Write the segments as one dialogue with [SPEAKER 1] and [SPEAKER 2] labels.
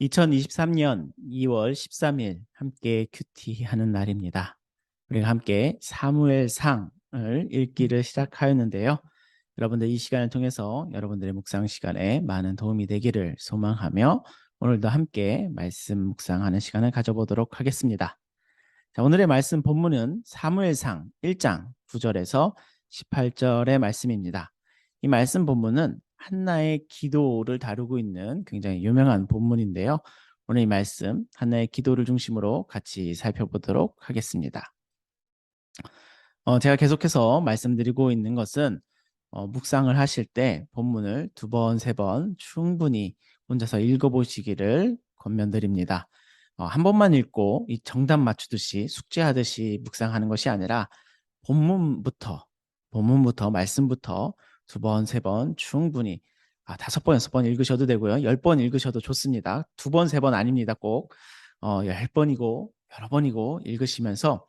[SPEAKER 1] 2023년 2월 13일 함께 큐티하는 날입니다. 우리가 함께 사무엘상을 읽기를 시작하였는데요. 여러분들 이 시간을 통해서 여러분들의 묵상 시간에 많은 도움이 되기를 소망하며 오늘도 함께 말씀 묵상하는 시간을 가져보도록 하겠습니다. 자, 오늘의 말씀 본문은 사무엘상 1장 9절에서 18절의 말씀입니다. 이 말씀 본문은 한나의 기도를 다루고 있는 굉장히 유명한 본문인데요. 오늘 이 말씀 한나의 기도를 중심으로 같이 살펴보도록 하겠습니다. 제가 계속해서 말씀드리고 있는 것은 묵상을 하실 때 본문을 두 번, 세 번 충분히 혼자서 읽어보시기를 권면드립니다. 한 번만 읽고 이 정답 맞추듯이 숙제하듯이 묵상하는 것이 아니라 본문부터 말씀부터 두 번, 세 번 충분히 다섯 번, 여섯 번 읽으셔도 되고요. 10번 읽으셔도 좋습니다. 두 번, 세 번 아닙니다. 꼭 10번이고 여러 번이고 읽으시면서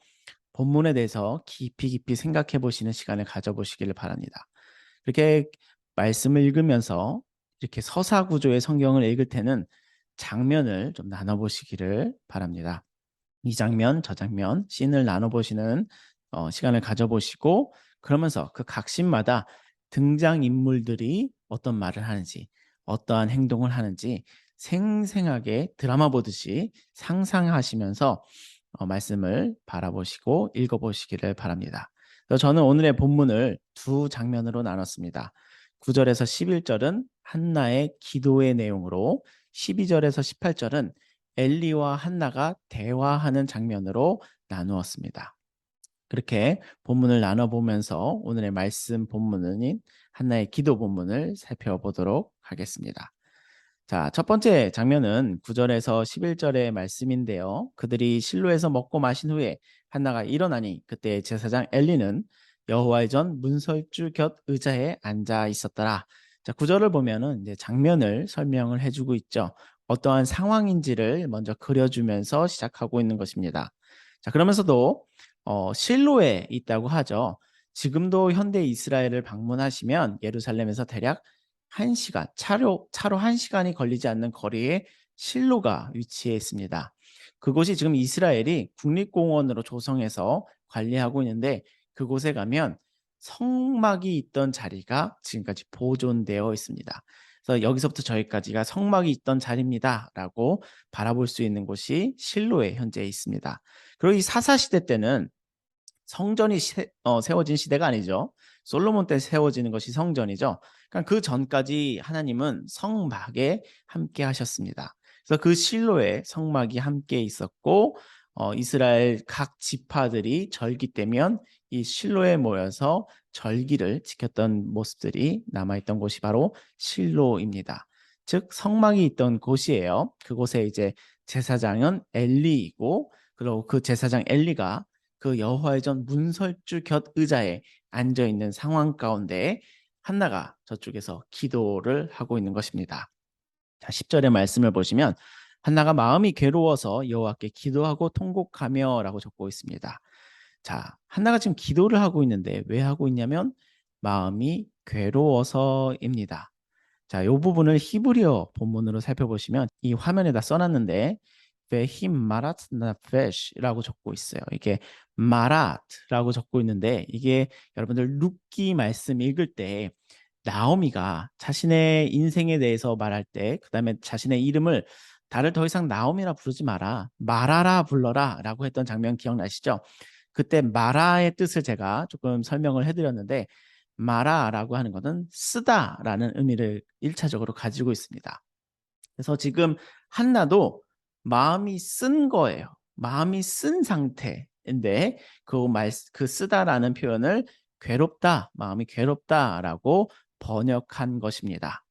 [SPEAKER 1] 본문에 대해서 깊이 생각해 보시는 시간을 가져보시기를 바랍니다. 이렇게 말씀을 읽으면서 이렇게 서사 구조의 성경을 읽을 때는 장면을 좀 나눠보시기를 바랍니다. 이 장면, 저 장면, 씬을 나눠보시는 시간을 가져보시고 그러면서 그 각 씬마다 등장인물들이 어떤 말을 하는지 어떠한 행동을 하는지 생생하게 드라마 보듯이 상상하시면서 말씀을 바라보시고 읽어보시기를 바랍니다. 그래서 저는 오늘의 본문을 두 장면으로 나눴습니다. 9절에서 11절은 한나의 기도의 내용으로 12절에서 18절은 엘리와 한나가 대화하는 장면으로 나누었습니다. 그렇게 본문을 나눠보면서 오늘의 말씀 본문인 한나의 기도 본문을 살펴보도록 하겠습니다. 자, 첫 번째 장면은 9절에서 11절의 말씀인데요. 그들이 실로에서 먹고 마신 후에 한나가 일어나니 그때 제사장 엘리는 여호와의 전 문설주 곁 의자에 앉아 있었더라. 자, 9절을 보면은 이제 장면을 설명을 해주고 있죠. 어떠한 상황인지를 먼저 그려주면서 시작하고 있는 것입니다. 자, 그러면서도 실로에 있다고 하죠. 지금도 현대 이스라엘을 방문하시면 예루살렘에서 대략 1시간, 차로 1시간이 걸리지 않는 거리에 실로가 위치해 있습니다. 그곳이 지금 이스라엘이 국립공원으로 조성해서 관리하고 있는데 그곳에 가면 성막이 있던 자리가 지금까지 보존되어 있습니다. 그래서 여기서부터 저기까지가 성막이 있던 자리입니다 라고 바라볼 수 있는 곳이 실로에 현재 있습니다. 그리고 이 사사시대 때는 성전이 세워진 시대가 아니죠. 솔로몬 때 세워지는 것이 성전이죠. 그러니까 그 전까지 하나님은 성막에 함께 하셨습니다. 그래서 그 실로에 성막이 함께 있었고 이스라엘 각 지파들이 절기 때면 이 실로에 모여서 절기를 지켰던 모습들이 남아있던 곳이 바로 실로입니다. 즉 성막이 있던 곳이에요. 그곳에 이제 제사장은 엘리이고 그리고 그 제사장 엘리가 그 여호와의 전 문설주 곁 의자에 앉아 있는 상황 가운데 한나가 저쪽에서 기도를 하고 있는 것입니다. 자, 10절의 말씀을 보시면 한나가 마음이 괴로워서 여호와께 기도하고 통곡하며라고 적고 있습니다. 자, 한나가 지금 기도를 하고 있는데 왜 하고 있냐면 마음이 괴로워서입니다. 자, 이 부분을 히브리어 본문으로 살펴보시면 이 화면에다 써놨는데 베힘 마라트 나페시라고 적고 있어요. 이게 마라트라고 적고 있는데 이게 여러분들 룻기 말씀 읽을 때 나오미가 자신의 인생에 대해서 말할 때 그다음에 자신의 이름을 나를 더 이상 나오미라 부르지 마라 마라라 불러라 라고 했던 장면 기억나시죠? 그때 마라의 뜻을 제가 조금 설명을 해드렸는데 마라라고 하는 것은 쓰다라는 의미를 1차적으로 가지고 있습니다. 그래서 지금 한나도 마음이 쓴 거예요. 마음이 쓴 상태인데 그 쓰다라는 표현을 괴롭다, 마음이 괴롭다라고 번역한 것입니다.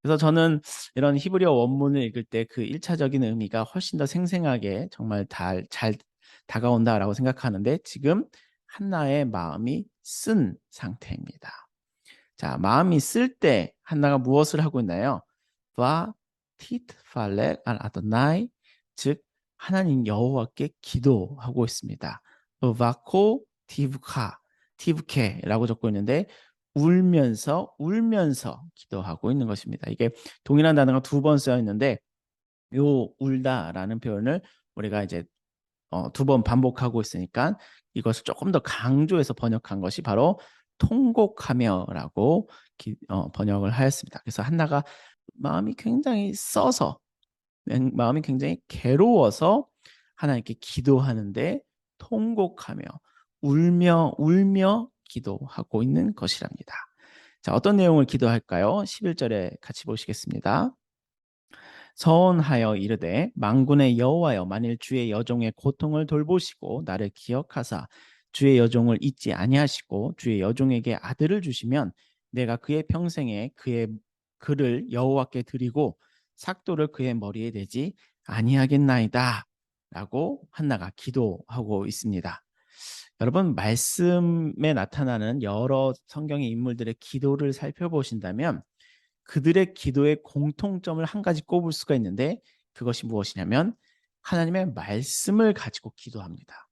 [SPEAKER 1] 그래서 저는 이런 히브리어 원문을 읽을 때 그 1차적인 의미가 훨씬 더 생생하게 정말 잘 다가온다라고 생각하는데 지금 한나의 마음이 쓴 상태입니다. 자, 마음이 쓸 때 한나가 무엇을 하고 있나요? 바 티트팔렉 알 아도나이 즉 하나님 여호와께 기도하고 있습니다. 바코 티브케라고 적고 있는데 울면서 기도하고 있는 것입니다. 이게 동일한 단어가 두 번 쓰여 있는데 요 울다라는 표현을 우리가 이제 두 번 반복하고 있으니까 이것을 조금 더 강조해서 번역한 것이 바로 통곡하며라고 번역을 하였습니다. 그래서 한나가 마음이 굉장히 써서 마음이 굉장히 괴로워서 하나님께 기도하는데 통곡하며 울며 기도하고 있는 것이랍니다. 자, 어떤 내용을 기도할까요? 11절에 같이 보시겠습니다. 서원하여 이르되 만군의 여호와여 만일 주의 여종의 고통을 돌보시고 나를 기억하사 주의 여종을 잊지 아니하시고 주의 여종에게 아들을 주시면 내가 그의 평생에 그를 여호와께 드리고 삭도를 그의 머리에 대지 아니하겠나이다 라고 한나가 기도하고 있습니다. 여러분, 말씀에 나타나는 여러 성경의 인물들의 기도를 살펴보신다면 그들의 기도의 공통점을 한 가지 꼽을 수가 있는데 그것이 무엇이냐면 하나님의 말씀을 가지고 기도합니다.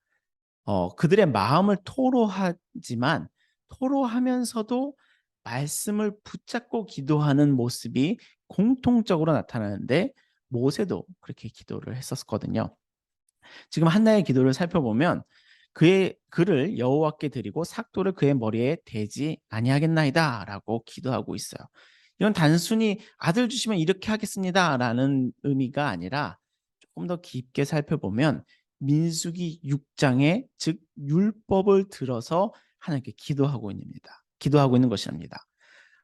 [SPEAKER 1] 그들의 마음을 토로하지만 토로하면서도 말씀을 붙잡고 기도하는 모습이 공통적으로 나타나는데 모세도 그렇게 기도를 했었거든요. 지금 한나의 기도를 살펴보면 그를 여호와께 드리고 삭도를 그의 머리에 대지 아니하겠나이다라고 기도하고 있어요. 이건 단순히 아들 주시면 이렇게 하겠습니다라는 의미가 아니라 조금 더 깊게 살펴보면 민수기 6장에 즉 율법을 들어서 하나님께 기도하고 있는 것이랍니다.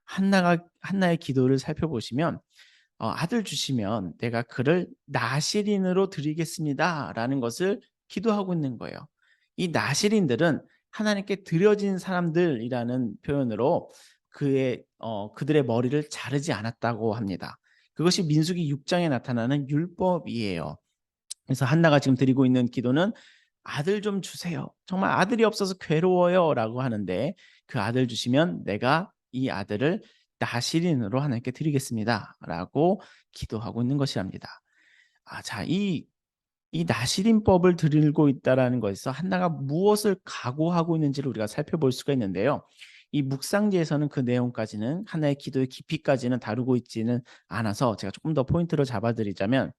[SPEAKER 1] 한나의 기도를 살펴보시면 아들 주시면 내가 그를 나실인으로 드리겠습니다라는 것을 기도하고 있는 거예요. 이 나실인들은 하나님께 드려진 사람들이라는 표현으로 그들의 머리를 자르지 않았다고 합니다. 그것이 민수기 6장에 나타나는 율법이에요. 그래서 한나가 지금 드리고 있는 기도는 아들 좀 주세요. 정말 아들이 없어서 괴로워요 라고 하는데 그 아들 주시면 내가 이 아들을 나실인으로 하나님께 드리겠습니다 라고 기도하고 있는 것이랍니다. 자, 이 나실인법을 드리고 있다는 것에서 한나가 무엇을 각오하고 있는지를 우리가 살펴볼 수가 있는데요. 이 묵상지에서는 그 내용까지는 하나의 기도의 깊이까지는 다루고 있지는 않아서 제가 조금 더 포인트를 잡아드리자면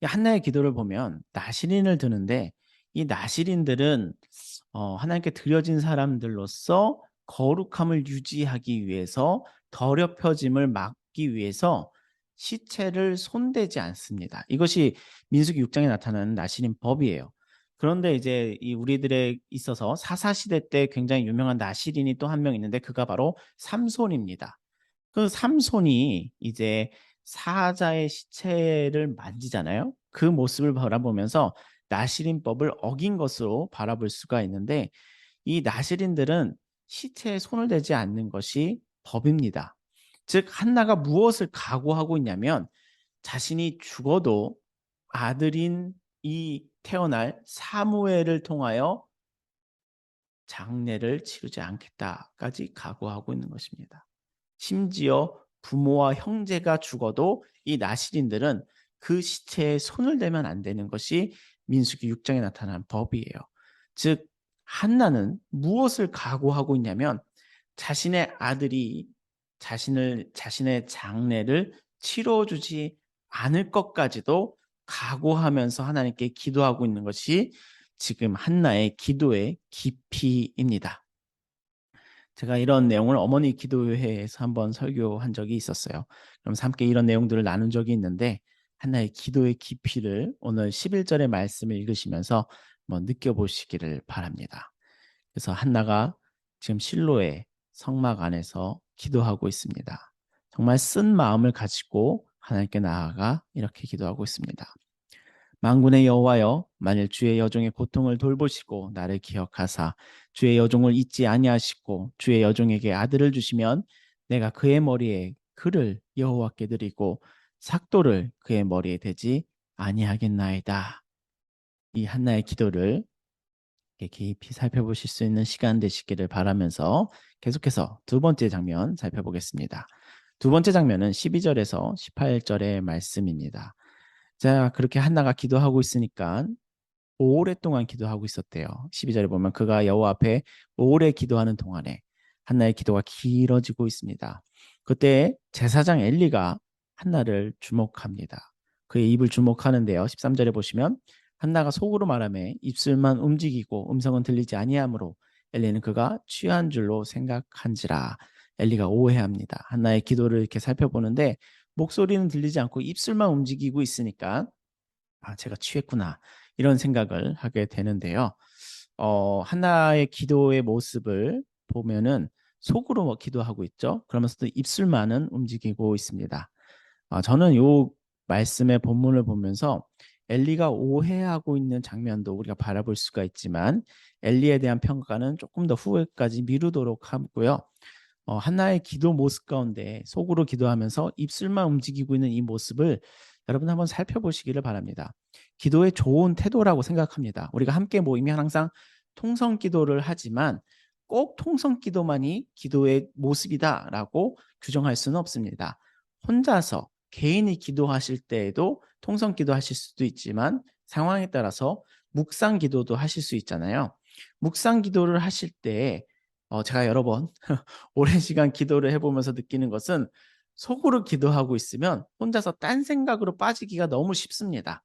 [SPEAKER 1] 한나의 기도를 보면 나실인을 드는데 이 나실인들은 하나님께 드려진 사람들로서 거룩함을 유지하기 위해서 더럽혀짐을 막기 위해서 시체를 손대지 않습니다. 이것이 민수기 6장에 나타나는 나실인 법이에요. 그런데 이제 이 우리들에 있어서 사사시대 때 굉장히 유명한 나실인이 또 한 명 있는데 그가 바로 삼손입니다. 그 삼손이 이제 사자의 시체를 만지잖아요. 그 모습을 바라보면서 나실인법을 어긴 것으로 바라볼 수가 있는데 이 나실인들은 시체에 손을 대지 않는 것이 법입니다. 즉 한나가 무엇을 각오하고 있냐면 자신이 죽어도 아들인 이 태어날 사무엘을 통하여 장례를 치르지 않겠다까지 각오하고 있는 것입니다. 심지어 부모와 형제가 죽어도 이 나실인들은 그 시체에 손을 대면 안 되는 것이 민수기 6장에 나타난 법이에요. 즉 한나는 무엇을 각오하고 있냐면 자신의 아들이 자신의 장례를 치러주지 않을 것까지도 각오하면서 하나님께 기도하고 있는 것이 지금 한나의 기도의 깊이입니다. 제가 이런 내용을 어머니 기도회에서 한번 설교한 적이 있었어요. 그럼 함께 이런 내용들을 나눈 적이 있는데 한나의 기도의 깊이를 오늘 11절의 말씀을 읽으시면서 한번 느껴보시기를 바랍니다. 그래서 한나가 지금 실로의 성막 안에서 기도하고 있습니다. 정말 쓴 마음을 가지고 하나님께 나아가 이렇게 기도하고 있습니다. 만군의 여호와여 만일 주의 여종의 고통을 돌보시고 나를 기억하사 주의 여종을 잊지 아니하시고 주의 여종에게 아들을 주시면 내가 그의 머리에 그를 여호와께 드리고 삭도를 그의 머리에 대지 아니하겠나이다. 이 한나의 기도를 깊이 살펴보실 수 있는 시간 되시기를 바라면서 계속해서 두 번째 장면 살펴보겠습니다. 두 번째 장면은 12절에서 18절의 말씀입니다. 자, 그렇게 한나가 기도하고 있으니까 오랫동안 기도하고 있었대요. 12절에 보면 그가 여호와 앞에 오래 기도하는 동안에 한나의 기도가 길어지고 있습니다. 그때 제사장 엘리가 한나를 주목합니다. 그의 입을 주목하는데요. 13절에 보시면 한나가 속으로 말하며 입술만 움직이고 음성은 들리지 아니하므로 엘리는 그가 취한 줄로 생각한지라. 엘리가 오해합니다. 한나의 기도를 이렇게 살펴보는데 목소리는 들리지 않고 입술만 움직이고 있으니까 제가 취했구나 이런 생각을 하게 되는데요. 한나의 기도의 모습을 보면은 속으로 뭐 기도하고 있죠. 그러면서도 입술만은 움직이고 있습니다. 저는 요 말씀의 본문을 보면서 엘리가 오해하고 있는 장면도 우리가 바라볼 수가 있지만 엘리에 대한 평가는 조금 더 후회까지 미루도록 하고요. 한나의 기도 모습 가운데 속으로 기도하면서 입술만 움직이고 있는 이 모습을 여러분 한번 살펴보시기를 바랍니다. 기도의 좋은 태도라고 생각합니다. 우리가 함께 모이면 항상 통성 기도를 하지만 꼭 통성 기도만이 기도의 모습이다라고 규정할 수는 없습니다. 혼자서 개인이 기도하실 때에도 통성 기도하실 수도 있지만 상황에 따라서 묵상 기도도 하실 수 있잖아요. 묵상 기도를 하실 때 제가 여러 번 오랜 시간 기도를 해보면서 느끼는 것은 속으로 기도하고 있으면 혼자서 딴 생각으로 빠지기가 너무 쉽습니다.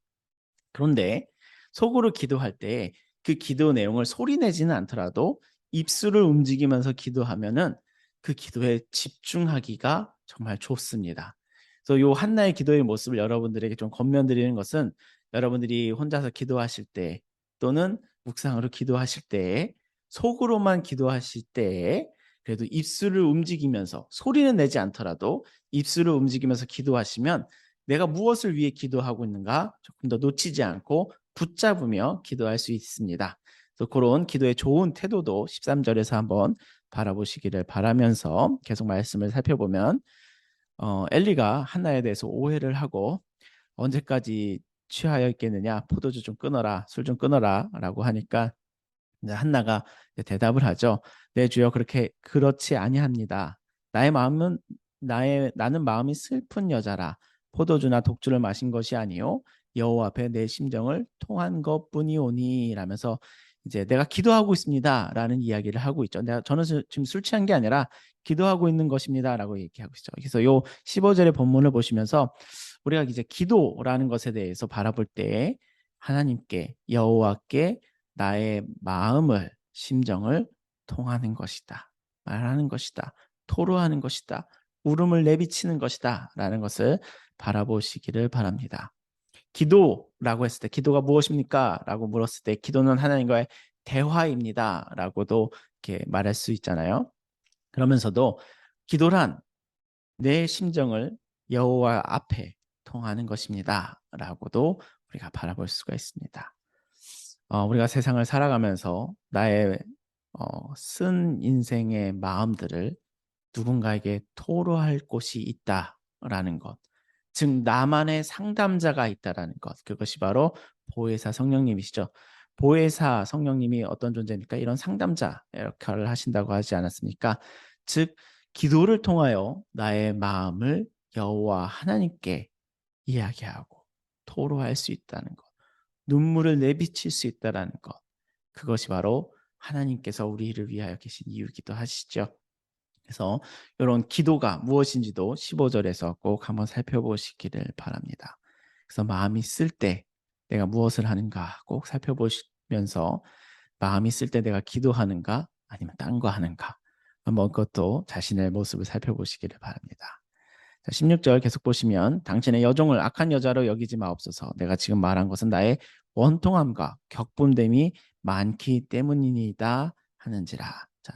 [SPEAKER 1] 그런데 속으로 기도할 때 그 기도 내용을 소리내지는 않더라도 입술을 움직이면서 기도하면은 그 기도에 집중하기가 정말 좋습니다. 그래서 요 한나의 기도의 모습을 여러분들에게 좀 권면드리는 것은 여러분들이 혼자서 기도하실 때 또는 묵상으로 기도하실 때 속으로만 기도하실 때 그래도 입술을 움직이면서 소리는 내지 않더라도 입술을 움직이면서 기도하시면 내가 무엇을 위해 기도하고 있는가 조금 더 놓치지 않고 붙잡으며 기도할 수 있습니다. 그래서 그런 기도의 좋은 태도도 13절에서 한번 바라보시기를 바라면서 계속 말씀을 살펴보면 엘리가 한나에 대해서 오해를 하고 언제까지 취하여 있겠느냐 포도주 좀 끊어라 술 좀 끊어라 라고 하니까 한나가 대답을 하죠. 내 주여 그렇지 아니합니다. 나는 마음이 슬픈 여자라 포도주나 독주를 마신 것이 아니요 여호와 앞에 내 심정을 통한 것뿐이오니 라면서 이제 내가 기도하고 있습니다라는 이야기를 하고 있죠. 저는 지금 술 취한 게 아니라 기도하고 있는 것입니다라고 얘기하고 있죠. 그래서 요 15절의 본문을 보시면서 우리가 이제 기도라는 것에 대해서 바라볼 때 하나님께 여호와께 나의 마음을 심정을 통하는 것이다. 말하는 것이다. 토로하는 것이다. 울음을 내비치는 것이다. 라는 것을 바라보시기를 바랍니다. 기도라고 했을 때 기도가 무엇입니까? 라고 물었을 때 기도는 하나님과의 대화입니다. 라고도 이렇게 말할 수 있잖아요. 그러면서도 기도란 내 심정을 여호와 앞에 통하는 것입니다. 라고도 우리가 바라볼 수가 있습니다. 우리가 세상을 살아가면서 나의 쓴 인생의 마음들을 누군가에게 토로할 곳이 있다라는 것, 즉 나만의 상담자가 있다라는 것, 그것이 바로 보혜사 성령님이시죠. 보혜사 성령님이 어떤 존재입니까? 이런 상담자 역할을 하신다고 하지 않았습니까? 즉 기도를 통하여 나의 마음을 여호와 하나님께 이야기하고 토로할 수 있다는 것, 눈물을 내비칠 수 있다는 것, 그것이 바로 하나님께서 우리를 위하여 계신 이유기도 하시죠. 그래서 이런 기도가 무엇인지도 15절에서 꼭 한번 살펴보시기를 바랍니다. 그래서 마음이 쓸 때 내가 무엇을 하는가 꼭 살펴보시면서 마음이 쓸 때 내가 기도하는가 아니면 딴 거 하는가 한번 그것도 자신의 모습을 살펴보시기를 바랍니다. 16절 계속 보시면 당신의 여종을 악한 여자로 여기지 마옵소서. 내가 지금 말한 것은 나의 원통함과 격분됨이 많기 때문이니이다 하는지라. 자,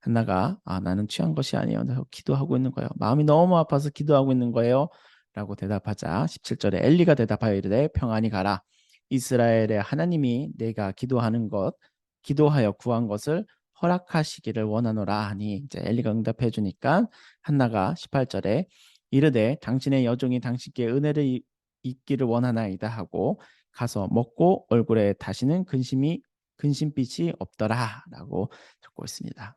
[SPEAKER 1] 한나가 나는 취한 것이 아니에요. 내가 기도하고 있는 거예요. 마음이 너무 아파서 기도하고 있는 거예요. 라고 대답하자 17절에 엘리가 대답하여 이르되 평안히 가라. 이스라엘의 하나님이 내가 기도하여 구한 것을 허락하시기를 원하노라 하니 이제 엘리가 응답해 주니까 한나가 18절에 이르되 당신의 여종이 당신께 은혜를 입기를 원하나이다 하고 가서 먹고 얼굴에 다시는 근심빛이 없더라라고 적고 있습니다.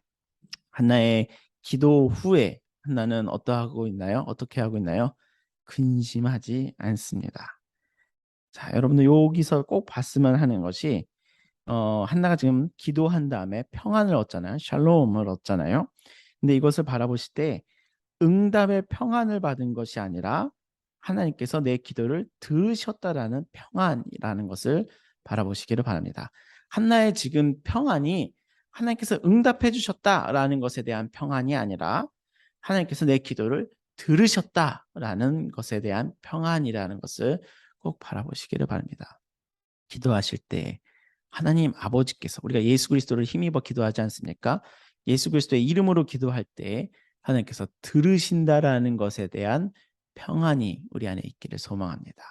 [SPEAKER 1] 한나의 기도 후에 한나는 어떠하고 있나요? 어떻게 하고 있나요? 근심하지 않습니다. 자, 여러분들 여기서 꼭 봤으면 하는 것이 한나가 지금 기도한 다음에 평안을 얻잖아요. 샬롬을 얻잖아요. 근데 이것을 바라보실 때 응답의 평안을 받은 것이 아니라 하나님께서 내 기도를 들으셨다라는 평안이라는 것을 바라보시기를 바랍니다. 한나의 지금 평안이 하나님께서 응답해 주셨다라는 것에 대한 평안이 아니라 하나님께서 내 기도를 들으셨다라는 것에 대한 평안이라는 것을 꼭 바라보시기를 바랍니다. 기도하실 때 하나님 아버지께서, 우리가 예수 그리스도를 힘입어 기도하지 않습니까? 예수 그리스도의 이름으로 기도할 때 하나님께서 들으신다라는 것에 대한 평안이 우리 안에 있기를 소망합니다.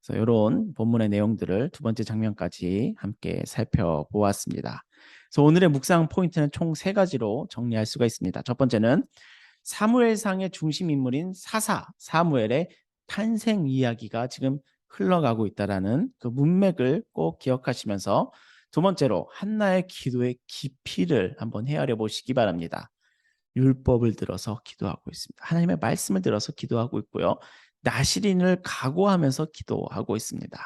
[SPEAKER 1] 그래서 이런 본문의 내용들을 두 번째 장면까지 함께 살펴보았습니다. 그래서 오늘의 묵상 포인트는 총 세 가지로 정리할 수가 있습니다. 첫 번째는 사무엘상의 중심 인물인 사무엘의 탄생 이야기가 지금 흘러가고 있다라는 그 문맥을 꼭 기억하시면서, 두 번째로 한나의 기도의 깊이를 한번 헤아려 보시기 바랍니다. 율법을 들어서 기도하고 있습니다. 하나님의 말씀을 들어서 기도하고 있고요. 나시린을 각오하면서 기도하고 있습니다.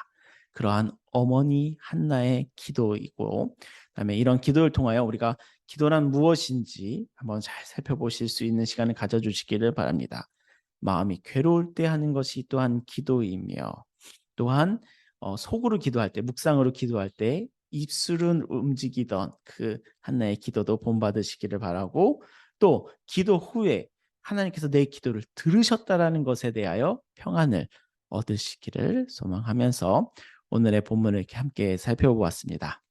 [SPEAKER 1] 그러한 어머니 한나의 기도이고, 그다음에 이런 기도를 통하여 우리가 기도란 무엇인지 한번 잘 살펴보실 수 있는 시간을 가져주시기를 바랍니다. 마음이 괴로울 때 하는 것이 또한 기도이며, 또한 속으로 기도할 때, 묵상으로 기도할 때 입술은 움직이던 그 한나의 기도도 본받으시기를 바라고, 또 기도 후에 하나님께서 내 기도를 들으셨다라는 것에 대하여 평안을 얻으시기를 소망하면서 오늘의 본문을 이렇게 함께 살펴보았습니다.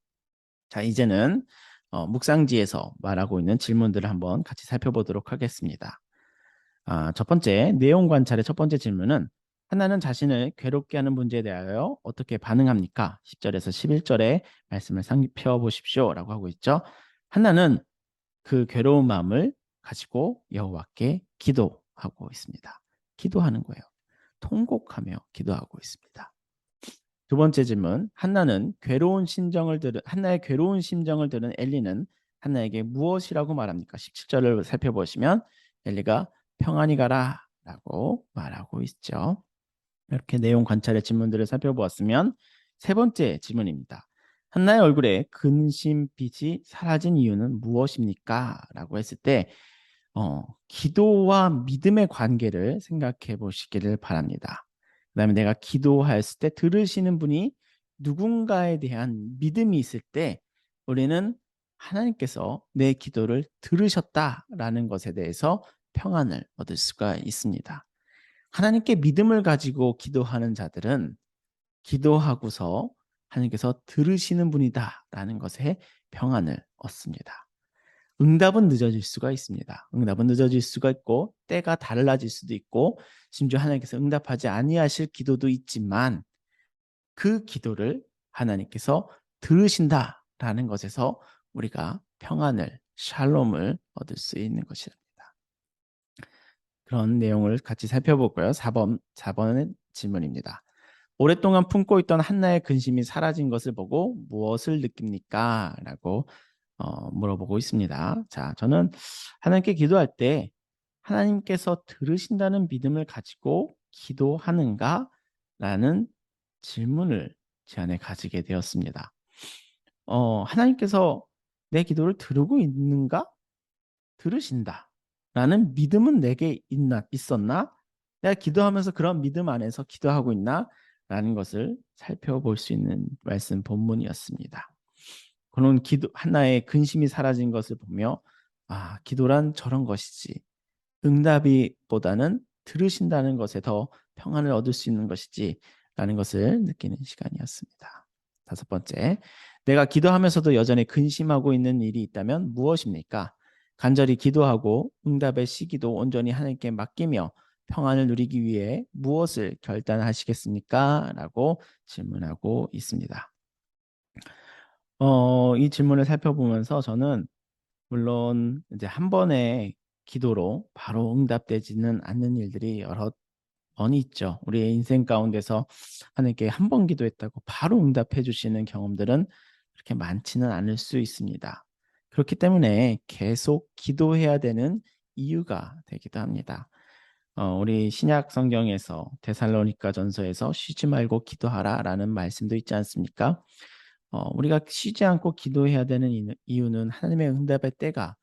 [SPEAKER 1] 자, 이제는 묵상지에서 말하고 있는 질문들을 한번 같이 살펴보도록 하겠습니다. 첫 번째, 내용 관찰의 첫 번째 질문은, 하나는 자신을 괴롭게 하는 문제에 대하여 어떻게 반응합니까? 10절에서 11절의 말씀을 살펴보십시오 라고 하고 있죠. 하나는 그 괴로운 마음을 가지고 여호와께 기도하고 있습니다. 기도하는 거예요. 통곡하며 기도하고 있습니다. 두 번째 질문, 한나의 괴로운 심정을 들은 엘리는 한나에게 무엇이라고 말합니까? 17절을 살펴보시면 엘리가 평안히 가라 라고 말하고 있죠. 이렇게 내용 관찰의 질문들을 살펴보았으면 세 번째 질문입니다. 한나의 얼굴에 근심빛이 사라진 이유는 무엇입니까? 라고 했을 때 기도와 믿음의 관계를 생각해 보시기를 바랍니다. 그 다음에 내가 기도하였을 때 들으시는 분이 누군가에 대한 믿음이 있을 때 우리는 하나님께서 내 기도를 들으셨다라는 것에 대해서 평안을 얻을 수가 있습니다. 하나님께 믿음을 가지고 기도하는 자들은 기도하고서 하나님께서 들으시는 분이다라는 것에 평안을 얻습니다. 응답은 늦어질 수가 있습니다. 응답은 늦어질 수가 있고 때가 달라질 수도 있고 심지어 하나님께서 응답하지 아니하실 기도도 있지만 그 기도를 하나님께서 들으신다라는 것에서 우리가 평안을, 샬롬을 얻을 수 있는 것이랍니다. 그런 내용을 같이 살펴보고요. 4번의 질문입니다. 오랫동안 품고 있던 한나의 근심이 사라진 것을 보고 무엇을 느낍니까? 라고 물어보고 있습니다. 자, 저는 하나님께 기도할 때 하나님께서 들으신다는 믿음을 가지고 기도하는가? 라는 질문을 제 안에 가지게 되었습니다. 하나님께서 내 기도를 들으고 있는가? 들으신다 라는 믿음은 내게 있었나? 내가 기도하면서 그런 믿음 안에서 기도하고 있나? 라는 것을 살펴볼 수 있는 말씀 본문이었습니다. 그런 하나의 근심이 사라진 것을 보며 기도란 저런 것이지, 응답이보다는 들으신다는 것에 더 평안을 얻을 수 있는 것이지 라는 것을 느끼는 시간이었습니다. 다섯 번째, 내가 기도하면서도 여전히 근심하고 있는 일이 있다면 무엇입니까? 간절히 기도하고 응답의 시기도 온전히 하나님께 맡기며 평안을 누리기 위해 무엇을 결단하시겠습니까? 라고 질문하고 있습니다. 이 질문을 살펴보면서 저는 물론 이제 한 번의 기도로 바로 응답되지는 않는 일들이 여러 번이 있죠. 우리의 인생 가운데서 하나님께 한 번 기도했다고 바로 응답해 주시는 경험들은 그렇게 많지는 않을 수 있습니다. 그렇기 때문에 계속 기도해야 되는 이유가 되기도 합니다. 우리 신약 성경에서 데살로니가 전서에서 쉬지 말고 기도하라라는 말씀도 있지 않습니까? 우리가 쉬지 않고 기도해야 되는 이유는 하나님의 응답의 때가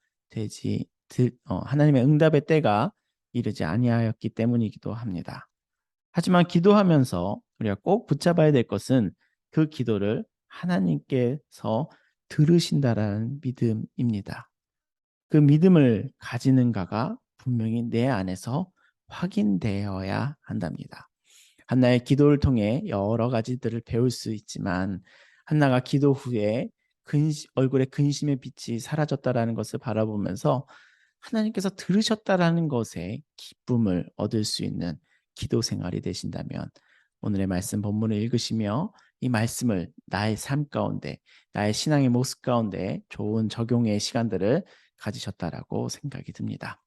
[SPEAKER 1] 하나님의 응답의 때가 이르지 아니하였기 때문이기도 합니다. 하지만 기도하면서 우리가 꼭 붙잡아야 될 것은 그 기도를 하나님께서 들으신다라는 믿음입니다. 그 믿음을 가지는가가 분명히 내 안에서 확인되어야 한답니다. 한나의 기도를 통해 여러 가지들을 배울 수 있지만 한나가 기도 후에 얼굴에 근심의 빛이 사라졌다라는 것을 바라보면서 하나님께서 들으셨다라는 것에 기쁨을 얻을 수 있는 기도 생활이 되신다면 오늘의 말씀 본문을 읽으시며 이 말씀을 나의 삶 가운데 나의 신앙의 모습 가운데 좋은 적용의 시간들을 가지셨다라고 생각이 듭니다.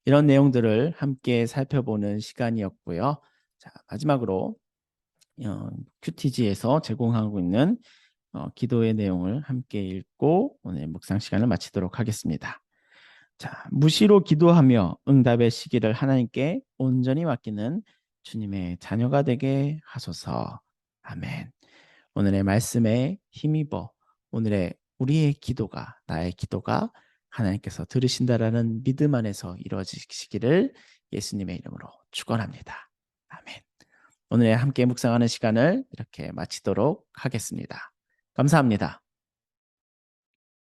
[SPEAKER 1] 이런 내용들을 함께 살펴보는 시간이었고요. 자, 마지막으로 큐티지에서 제공하고 있는 기도의 내용을 함께 읽고 오늘 묵상 시간을 마치도록 하겠습니다. 자, 무시로 기도하며 응답의 시기를 하나님께 온전히 맡기는 주님의 자녀가 되게 하소서. 아멘. 오늘의 말씀에 힘입어 우리의 기도가 나의 기도가 하나님께서 들으신다라는 믿음 안에서 이루어지시기를 예수님의 이름으로 축원합니다. 아멘. 오늘 함께 묵상하는 시간을 이렇게 마치도록 하겠습니다. 감사합니다.